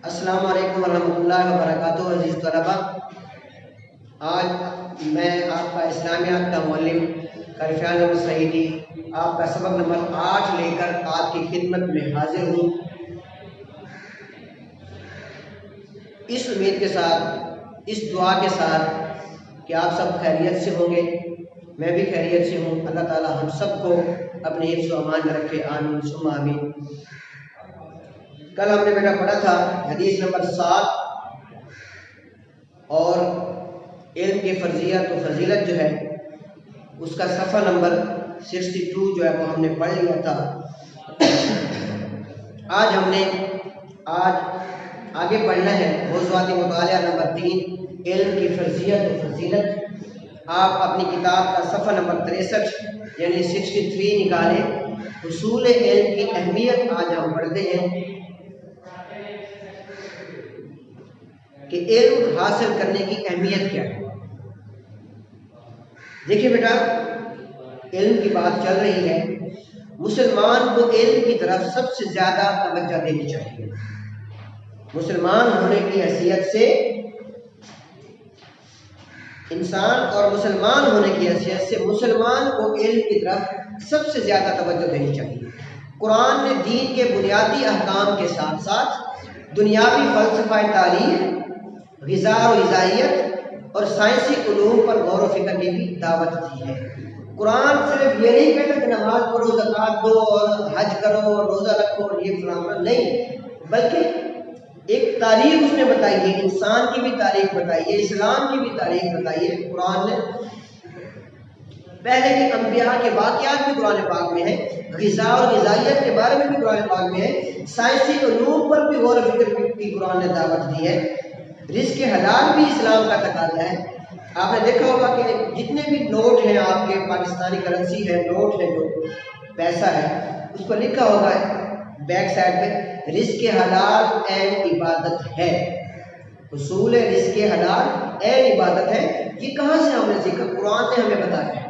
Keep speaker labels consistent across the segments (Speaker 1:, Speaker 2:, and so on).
Speaker 1: السلام علیکم ورحمۃ اللہ وبرکاتہ۔ عزیز طلباء، آج میں آپ کا اسلامیات کا معلم کرفیان احمد سعیدی آپ کا سبق نمبر 8 لے کر آپ کی خدمت میں حاضر ہوں، اس امید کے ساتھ، اس دعا کے ساتھ کہ آپ سب خیریت سے ہوں گے، میں بھی خیریت سے ہوں۔ اللہ تعالی ہم سب کو اپنے حفظ و امان میں رکھے، آمین ثم آمین۔ کل ہم نے بیٹا پڑھا تھا حدیث نمبر 7 اور علم کی فرضیت و فضیلت جو ہے اس کا صفحہ نمبر 62 جو ہے وہ ہم نے پڑھ لیا تھا۔ آج آگے پڑھنا ہے موضوعاتی مطالعہ نمبر 3 علم کی فرضیت و فضیلت۔ آپ اپنی کتاب کا صفحہ نمبر 63 یعنی 63 نکالیں۔ حصول علم کی اہمیت آج ہم پڑھتے ہیں کہ علم حاصل کرنے کی اہمیت کیا ہے۔ دیکھیں بیٹا، علم کی بات چل رہی ہے، مسلمان کو علم کی طرف سب سے زیادہ توجہ دینی چاہیے۔ مسلمان ہونے کی حیثیت سے انسان اور مسلمان ہونے کی حیثیت سے مسلمان کو علم کی طرف سب سے زیادہ توجہ دینی چاہیے۔ قرآن نے دین کے بنیادی احکام کے ساتھ ساتھ دنیاوی فلسفہ تاریخ، غذا و غذائیت اور سائنسی علوم پر غور و فکر کی بھی دعوت دی ہے۔ قرآن صرف یہ نہیں کہتا کہ نماز پڑھو، زکوٰۃ دو اور حج کرو اور روزہ رکھو اور یہ فلاں نہیں، بلکہ ایک تاریخ اس نے بتائی ہے، انسان کی بھی تاریخ بتائی ہے، اسلام کی بھی تاریخ بتائی ہے۔ قرآن نے پہلے کے انبیاء کے واقعات بھی قرآن پاک میں ہیں، غذا اور غذائیت کے بارے میں بھی قرآن پاک میں ہے، سائنسی علوم پر بھی غور و فکر کی قرآن نے دعوت دی ہے۔ رزق حلال بھی اسلام کا تقاضا ہے۔ آپ نے دیکھا ہوگا کہ جتنے بھی نوٹ ہیں، آپ کے پاکستانی کرنسی ہے، نوٹ ہے، جو پیسہ ہے، اس پر لکھا ہوگا بیک سائڈ پہ رزق حلال عین عبادت ہے۔ حصول رزق حلال عین عبادت ہے۔ یہ کہاں سے ہم نے سیکھا؟ قرآن نے ہمیں بتایا ہے۔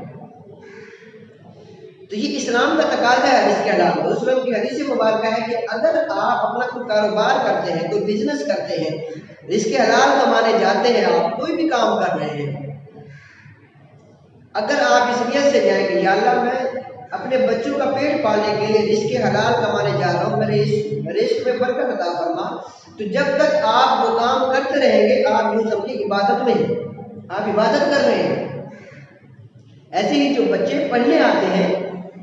Speaker 1: تو یہ اسلام کا تقاضا ہے رزق حلال۔ رسول اللہ کی حدیث مبارکہ ہے کہ اگر آپ اپنا کوئی کاروبار کرتے ہیں، کوئی بزنس کرتے ہیں، رزق حلال کمانے جاتے ہیں، آپ کوئی بھی کام کر رہے ہیں، اگر آپ اس نیت سے جائیں کہ یا اللہ میں اپنے بچوں کا پیٹ پالنے کے لیے رزق حلال کمانے جا رہا ہوں، میرے اس رزق میں برکت عطا فرما، تو جب تک آپ وہ کام کرتے رہیں گے، آپ یوں سمجھیں عبادت میں ہیں، آپ عبادت کر رہے ہیں۔ ایسے ہی جو بچے پڑھنے آتے ہیں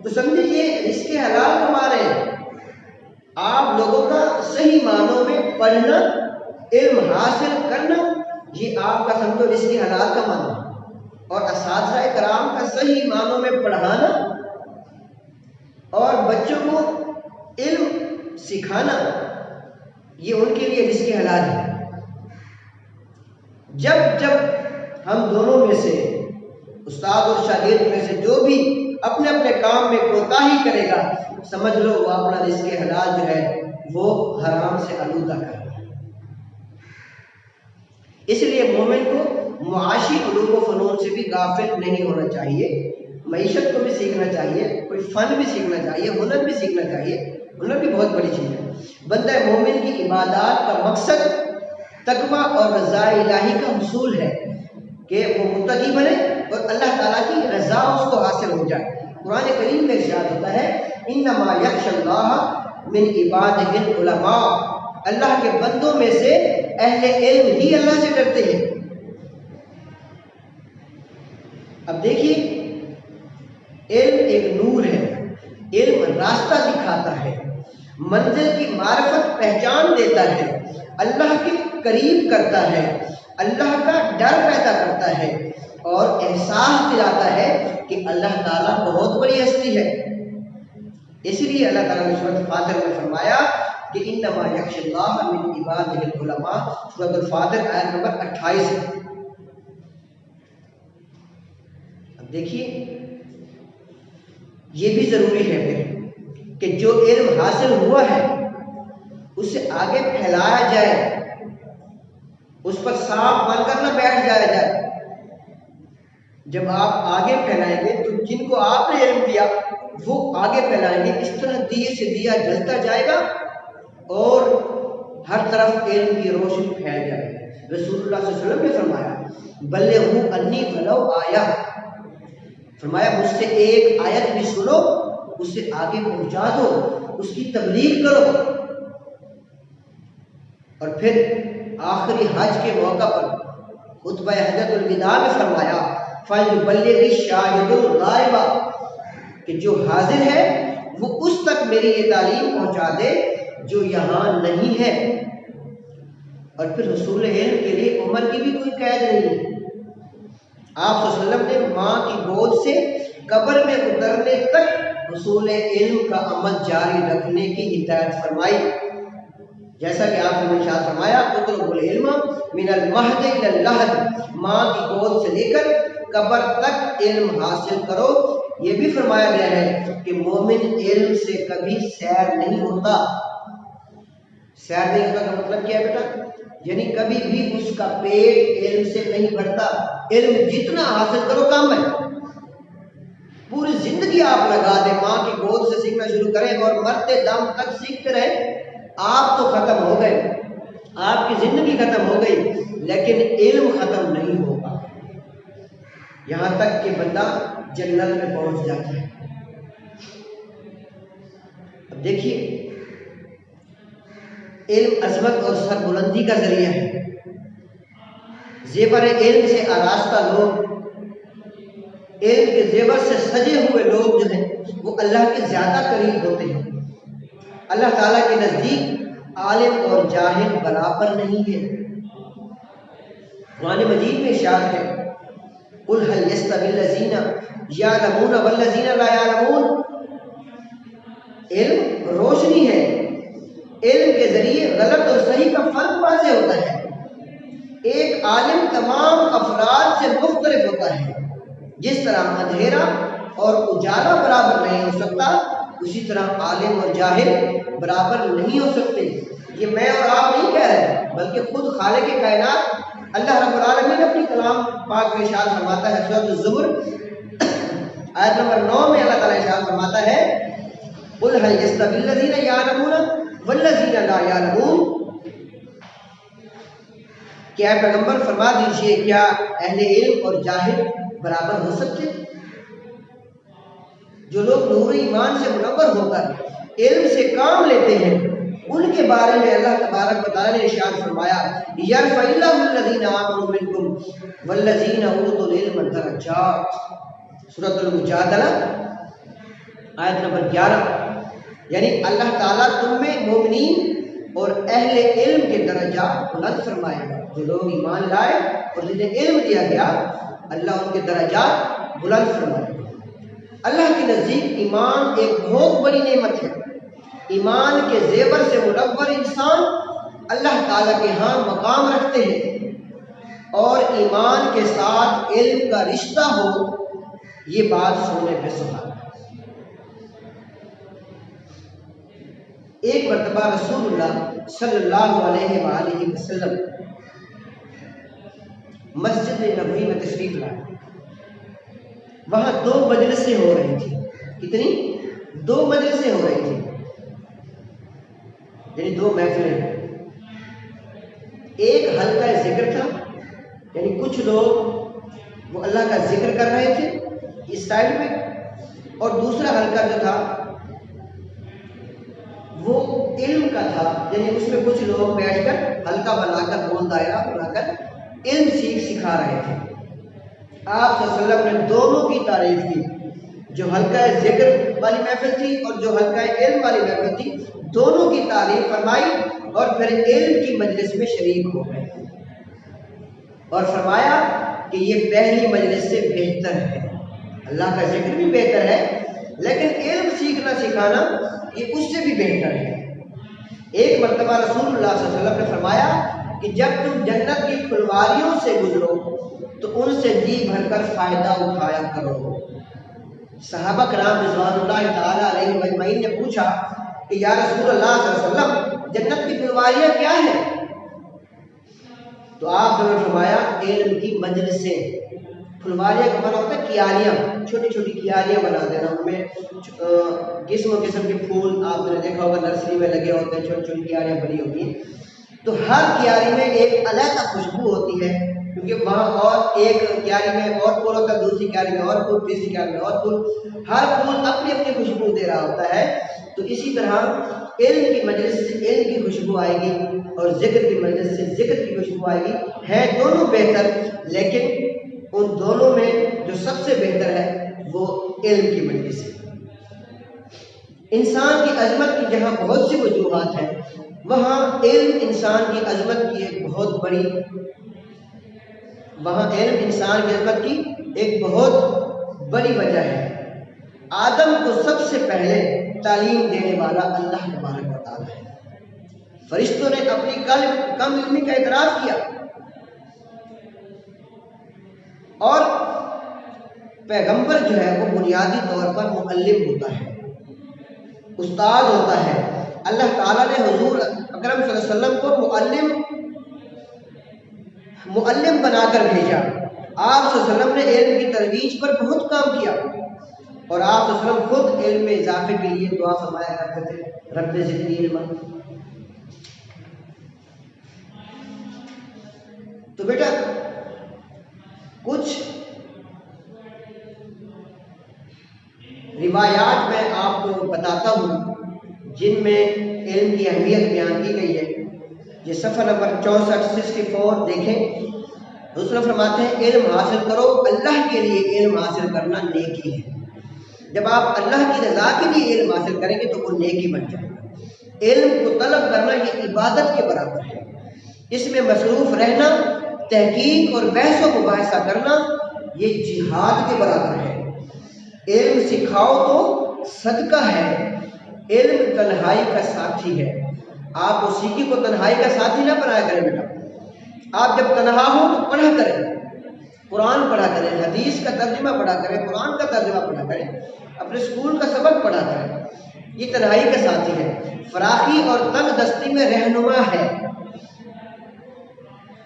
Speaker 1: تو سمجھیں یہ رزق حلال کما رہے ہیں۔ آپ لوگوں کا صحیح معنوں میں پڑھنا، علم حاصل کرنا، یہ آپ کا سمجھو رزق حلال کمانا، اور اساتذہ کرام کا صحیح معنوں میں پڑھانا اور بچوں کو علم سکھانا، یہ ان کے لیے رزق حلال ہے۔ جب ہم دونوں میں سے، استاد اور شاگرد میں سے جو بھی اپنے اپنے کام میں کوتاہی کرے گا، سمجھ لو وہ اپنا رزق حلال جو ہے وہ حرام سے آلودہ کر رہا ہے۔ اس لیے مومن کو معاشی علوم و فنون سے بھی غافل نہیں ہونا چاہیے، معیشت کو بھی سیکھنا چاہیے، کوئی فن بھی سیکھنا چاہیے، ہنر بھی سیکھنا چاہیے۔ ہنر بھی بہت بڑی چیز ہے۔ بندہ مومن کی عبادات کا مقصد تقویٰ اور رضا الہی کا حصول ہے کہ وہ متقی بنے اور اللہ تعالیٰ کی رضا اس کو حاصل ہو جائے۔ قرآن کریم میں ارشاد ہوتا ہے انما یخشی اللہ من عبادہ العلماء، اللہ کے بندوں میں سے اہل علم ہی اللہ سے ڈرتے ہیں۔ اب دیکھیے، علم ایک نور ہے، علم راستہ دکھاتا ہے، منزل کی معرفت پہچان دیتا ہے، اللہ کے قریب کرتا ہے، اللہ کا ڈر پیدا کرتا ہے اور احساس دلاتا ہے کہ اللہ تعالیٰ بہت بڑی ہستی ہے۔ اسی لیے اللہ تعالیٰ نے سورۃ فاطر میں فرمایا کہ انما یخشی اللہ من عبادہ العلماء، سورۃ الفاطر آیت نمبر 28 ہے۔ اب دیکھیے، یہ بھی ضروری ہے پھر کہ جو علم حاصل ہوا ہے اسے آگے پھیلایا جائے، اس پر صاف بن کر نہ بیٹھ جایا جائے۔ جب آپ آگے پھیلائیں گے تو جن کو آپ نے علم دیا وہ آگے پھیلائیں گے۔ اس طرح دیے سے دیا جلتا جائے گا اور ہر طرف علم کی روشنی پھیل جائے۔ رسول اللہ صلی اللہ علیہ وسلم نے فرمایا بلغوا انی ولو آیا، فرمایا مجھ سے ایک آیت بھی سنو، اسے آگے پہنچا دو، اس کی تبلیغ کرو۔ اور پھر آخری حج کے موقع پر خطبہ حجۃ الوداع میں فرمایا فَلْيُبَلِّغِ الشَّاهِدُ الْغَائِبَ، کہ جو حاضر ہے وہ اس تک میری یہ تعلیم پہنچا دے جو یہاں نہیں ہے۔ اور پھر حصول علم کے لیے عمر کی بھی کوئی قید نہیں۔ آپ صلی اللہ علیہ وسلم نے ماں کی گود سے قبر میں اترنے تک حصول علم کا عمل جاری رکھنے کی ہدایت فرمائی، جیسا کہ آپ نے ارشاد فرمایا اطلبوا العلم من المہد الی اللحد، ماں کی گود سے لے کر قبر تک علم حاصل کرو۔ یہ بھی فرمایا گیا ہے کہ مومن علم سے کبھی سیر نہیں ہوتا۔ سیر نہیں ہوتا کا مطلب کیا ہے بیٹا؟ یعنی کبھی بھی اس کا پیٹ علم سے نہیں بھرتا۔ علم جتنا حاصل کرو کم ہے۔ پوری زندگی آپ لگا دیں، ماں کی گود سے سیکھنا شروع کریں اور مرتے دم تک سیکھتے رہیں، آپ تو ختم ہو گئے، آپ کی زندگی ختم ہو گئی، لیکن علم ختم نہیں ہوگا یہاں تک کہ بندہ جنت میں پہنچ جاتا ہے۔ اب دیکھیے، علم عظمت اور سربلندی کا ذریعہ ہے۔ زیور علم سے آراستہ لوگ، علم کے زیور سے سجے ہوئے لوگ جو ہیں وہ اللہ کے زیادہ قریب ہوتے ہیں۔ اللہ تعالیٰ کے نزدیک عالم اور جاہل برابر نہیں ہے۔ قرآن مجید میں ارشاد ہے قُلْ هَلْ يَسْتَوِي الَّذِينَ يَعْلَمُونَ وَالَّذِينَ لَا يَعْلَمُونَ۔ علم روشنی ہے، علم کے ذریعے غلط اور صحیح کا فرق واضح ہوتا ہے۔ ایک عالم تمام افراد سے مختلف ہوتا ہے۔ جس طرح اندھیرا اور اجالا برابر نہیں ہو سکتا، اسی طرح عالم اور جاہل برابر نہیں ہو سکتے۔ یہ میں اور آپ نہیں کہہ رہے، بلکہ خود خالق کائنات اللہ رب العالمین اپنی کلام پاک میں ارشاد فرماتا ہے۔ سورۃ الزمر آیت نمبر 9 میں اللہ تعالیٰ ارشاد فرماتا ہے قُلْ هَلْ يَسْتَوِي الَّذِينَ يَعْلَمُونَ وَالَّذِينَ لَا يَعْلَمُونَ، کیا پیغمبر فرما دیجئے کیا اہل علم اور جاہل برابر ہو سکتے؟ جو لوگ نور ایمان سے منور ہو کر علم سے کام لیتے ہیں، ان کے بارے میں اللہ تبارک و تعالیٰ نے ارشاد فرمایا یرفع اللہ الذین آمنوا منکم والذین اوتوا العلم درجات، سورۃ المجادلہ آیت نمبر 11۔ یعنی اللہ تعالیٰ تم میں مومنین اور اہل علم کے درجات بلند فرمائے گا۔ جو لوگ ایمان لائے اور جنہیں علم دیا گیا، اللہ ان کے درجات بلند فرمائے گا۔ اللہ کے نزدیک ایمان ایک بہت بڑی نعمت ہے۔ ایمان کے زیور سے منور انسان اللہ تعالیٰ کے ہاں مقام رکھتے ہیں، اور ایمان کے ساتھ علم کا رشتہ ہو، یہ بات سونے پہ سہاگا۔ ایک مرتبہ رسول اللہ صلی اللہ علیہ وآلہ وسلم مسجد نبوی میں تشریف لائے۔ وہاں 2 مجلسیں ہو رہی تھی۔ کتنی؟ 2 مجلسیں ہو رہی تھی، یعنی 2 محفلیں۔ ایک حلقہ ذکر تھا، یعنی کچھ لوگ وہ اللہ کا ذکر کر رہے تھے اس سائڈ میں، اور دوسرا حلقہ جو تھا وہ علم کا تھا، یعنی اس میں کچھ لوگ بیٹھ کر حلقہ بنا کر، گول دائرہ بنا کر علم سکھا رہے تھے۔ آپ صلی اللہ علیہ وسلم نے دونوں کی تعریف کی، جو حلقہ ذکر والی محفل تھی اور جو حلقہ علم والی محفل تھی، دونوں کی تعریف فرمائی، اور پھر علم کی مجلس میں شریک ہو گئے اور فرمایا کہ یہ پہلی مجلس سے بہتر ہے۔ اللہ کا ذکر بھی بہتر ہے، لیکن علم سیکھنا سکھانا یہ اس سے بھی بہتر ہے۔ ایک مرتبہ رسول اللہ صلی اللہ علیہ وسلم نے فرمایا کہ جب تم جنت کی پھلواریوں سے گزرو تو ان سے جی بھر کر فائدہ اٹھایا کرو۔ صحابہ کرام رضوان اللہ تعالیٰ علیہ اجمعین نے پوچھا کہ یا رسول اللہ صلی اللہ علیہ وسلم جنت کی پھلواریاں کیا ہیں؟ تو آپ نے فرمایا علم کی مجلسیں۔ پھلواریاں کا معنی ہوتا ہے کیاریاں، چھوٹی چھوٹی کیاریاں بنا دینا، ان میں قسم و قسم کے پھول آپ نے دیکھا ہوگا نرسری میں لگے ہوتے ہیں، چھوٹی چھوٹی کیاریاں بنی ہوتی ہیں۔ تو ہر کیاری میں ایک علیحدہ خوشبو ہوتی ہے، کیونکہ وہاں اور ایک کیاری میں اور پھول ہوتا ہے، دوسری کیاری میں اور پھول، تیسری کیاری میں اور پھول، ہر پھول اپنی اپنی خوشبو دے رہا ہوتا ہے۔ تو اسی طرح علم کی مجلس سے علم کی خوشبو آئے گی اور ذکر کی مجلس سے ذکر کی خوشبو آئے گی۔ ہے دونوں بہتر، لیکن ان دونوں میں جو سب سے بہتر ہے وہ علم کی مجلس ہے۔ انسان کی عظمت کی جہاں بہت سی وجوہات ہیں، وہاں علم انسان کی عظمت کی ایک بہت بڑی وجہ ہے۔ آدم کو سب سے پہلے تعلیم دینے والا اللہ تبارک و تعالیٰ ہے۔ فرشتوں نے اپنی کم علمی کا اعتراف کیا، اور پیغمبر جو ہے وہ بنیادی طور پر معلم ہوتا ہے، استاد ہوتا ہے۔ اللہ تعالیٰ نے حضور اکرم صلی اللہ علیہ وسلم کو معلم بنا کر بھیجا۔ آپ صلی اللہ علیہ وسلم نے علم کی ترویج پر بہت کام کیا، اور آپ صلی اللہ علیہ وسلم خود علم میں اضافے کے لیے دعا فرمایا کرتے تھے، رب زدنی علما۔ تو بیٹا کچھ روایات میں آپ کو بتاتا ہوں جن میں علم کی اہمیت بیان کی گئی ہے۔ یہ صفحہ نمبر 64 دیکھیں۔ دوسرا فرماتے ہیں علم حاصل کرو، اللہ کے لیے علم حاصل کرنا نیکی ہے۔ جب آپ اللہ کی رضا کے لیے علم حاصل کریں گے تو وہ نیکی بن جائے گا۔ علم کو طلب کرنا یہ عبادت کے برابر ہے۔ اس میں مصروف رہنا، تحقیق اور بحث و مباحثہ کرنا یہ جہاد کے برابر ہے۔ علم سکھاؤ تو صدقہ ہے۔ علم تنہائی کا ساتھی ہے۔ آپ موسیقی کو تنہائی کا ساتھی نہ بنایا کریں بیٹا۔ آپ جب تنہا ہو تو پڑھا کریں، قرآن پڑھا کریں، حدیث کا ترجمہ پڑھا کریں، قرآن کا ترجمہ پڑھا کریں، اپنے اسکول کا سبق پڑھا کریں۔ یہ تنہائی کا ساتھی ہے، فراخی اور تنگ دستی میں رہنما ہے،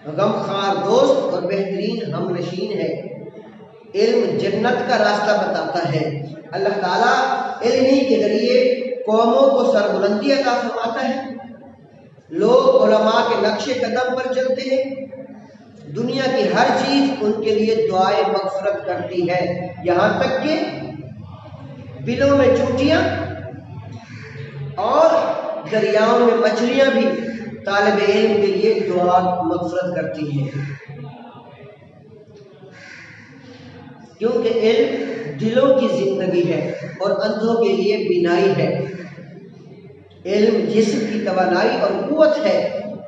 Speaker 1: غمخوار دوست اور بہترین ہم نشین ہے۔ علم جنت کا راستہ بتاتا ہے۔ اللہ تعالیٰ علم ہی کے ذریعے قوموں کو سربلندی عطا فرماتا ہے۔ لوگ علماء کے نقش قدم پر چلتے ہیں، دنیا کی ہر چیز ان کے لیے دعائے مغفرت کرتی ہے، یہاں تک کہ بلوں میں چونٹیاں اور دریاؤں میں مچھلیاں بھی طالب علم کے لیے دعا مغفرت کرتی ہیں، کیونکہ علم دلوں کی زندگی ہے اور اندھوں کے لیے بینائی ہے۔ علم جسم کی توانائی اور قوت ہے۔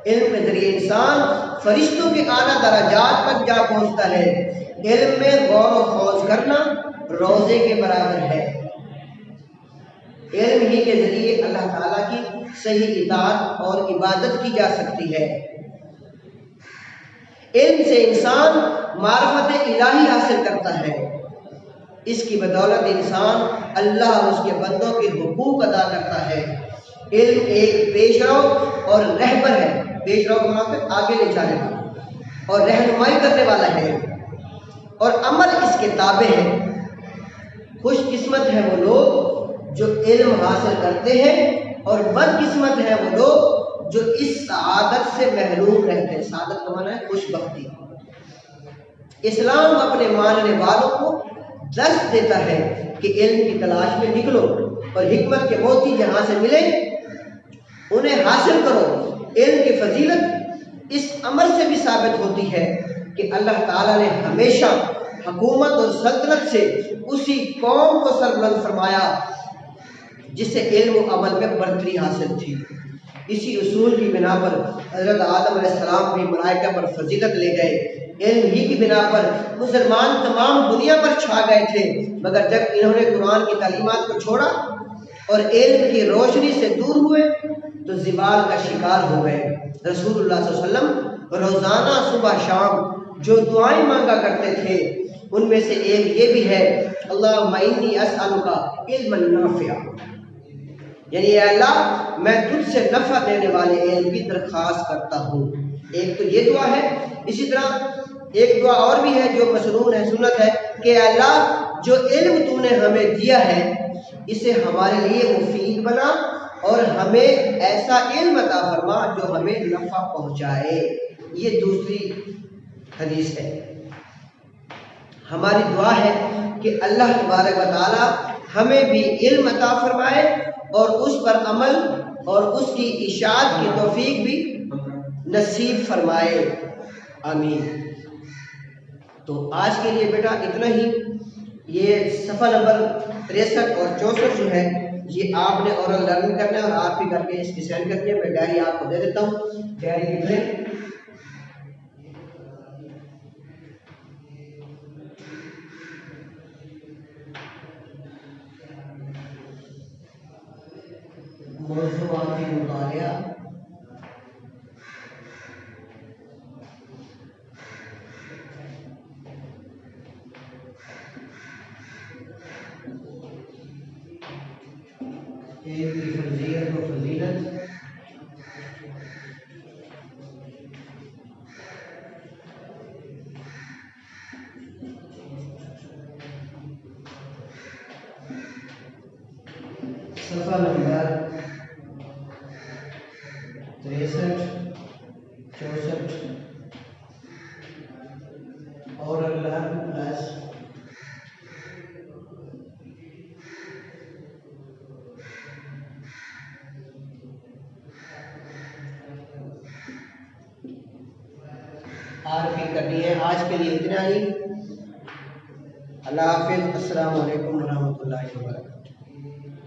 Speaker 1: علم کے ذریعے انسان فرشتوں کے اعلیٰ درجات تک جا پہنچتا ہے۔ علم میں غور و خوض کرنا روزے کے برابر ہے۔ علم ہی کے ذریعے اللہ تعالیٰ کی صحیح اطاعت اور عبادت کی جا سکتی ہے۔ علم سے انسان معرفت الہی حاصل کرتا ہے۔ اس کی بدولت انسان اللہ اور اس کے بندوں کے حقوق ادا کرتا ہے۔ علم ایک پیشرو اور رہبر ہے۔ پیشرو کا مطلب آگے لے جانے والا، اور رہنمائی کرنے والا ہے، اور عمل اس کے تابع ہے۔ خوش قسمت ہیں وہ لوگ جو علم حاصل کرتے ہیں، اور بد قسمت ہیں وہ لوگ جو اس سعادت سے محروم رہتے ہیں۔ سعادت کا معنی ہے خوش بختی۔ اسلام اپنے ماننے والوں کو درس دیتا ہے کہ علم کی تلاش میں نکلو اور حکمت کے موتی جہاں سے ملے انہیں حاصل کرو۔ علم کی فضیلت اس امر سے بھی ثابت ہوتی ہے کہ اللہ تعالیٰ نے ہمیشہ حکومت اور سلطنت سے اسی قوم کو سربلند فرمایا جسے علم و عمل میں برتری حاصل تھی۔ اسی اصول کی بنا پر حضرت آدم علیہ السلام بھی ملائکہ پر فضیلت لے گئے۔ علم ہی کی بنا پر مسلمان تمام دنیا پر چھا گئے تھے، مگر جب انہوں نے قرآن کی تعلیمات کو چھوڑا اور علم کی روشنی سے دور ہوئے تو زوال کا شکار ہو گئے۔ رسول اللہ صلی اللہ علیہ وسلم روزانہ صبح شام جو دعائیں مانگا کرتے تھے ان میں سے ایک یہ بھی ہے، اللہم انی اسألک علما نافعا، یعنی اے اللہ میں تجھ سے نفع دینے والے علم کی درخواست کرتا ہوں۔ ایک تو یہ دعا ہے، اسی طرح ایک دعا اور بھی ہے جو مسنون ہے، سنت ہے، کہ اے اللہ جو علم تو نے ہمیں دیا ہے اسے ہمارے لیے مفید بنا اور ہمیں ایسا علم عطا فرما جو ہمیں نفع پہنچائے۔ یہ دوسری حدیث ہے۔ ہماری دعا ہے کہ اللہ تبارک و تعالی ہمیں بھی علم عطا فرمائے اور اس پر عمل اور اس کی اشاعت کی توفیق بھی نصیب فرمائے، آمین۔ تو آج کے لیے بیٹا اتنا ہی۔ یہ صفحہ نمبر 63 اور 64 جو ہے یہ آپ نے اورل لرننگ کرنا ہے اور آپ بھی کر کے اس کی سینڈ کرنی ہے۔ میں ڈائری آپ کو دے دیتا ہوں، ڈائری لکھ لیں۔ موضوعاتی مطالعہ، علم کی فرضیت و فضیلت، صفحہ نمبر 63 64 اور اللہ پلس عارفی کرنی ہے۔ آج کے لیے اتنا ہی۔ اللہ حافظ، السلام علیکم ورحمۃ اللہ وبرکاتہ۔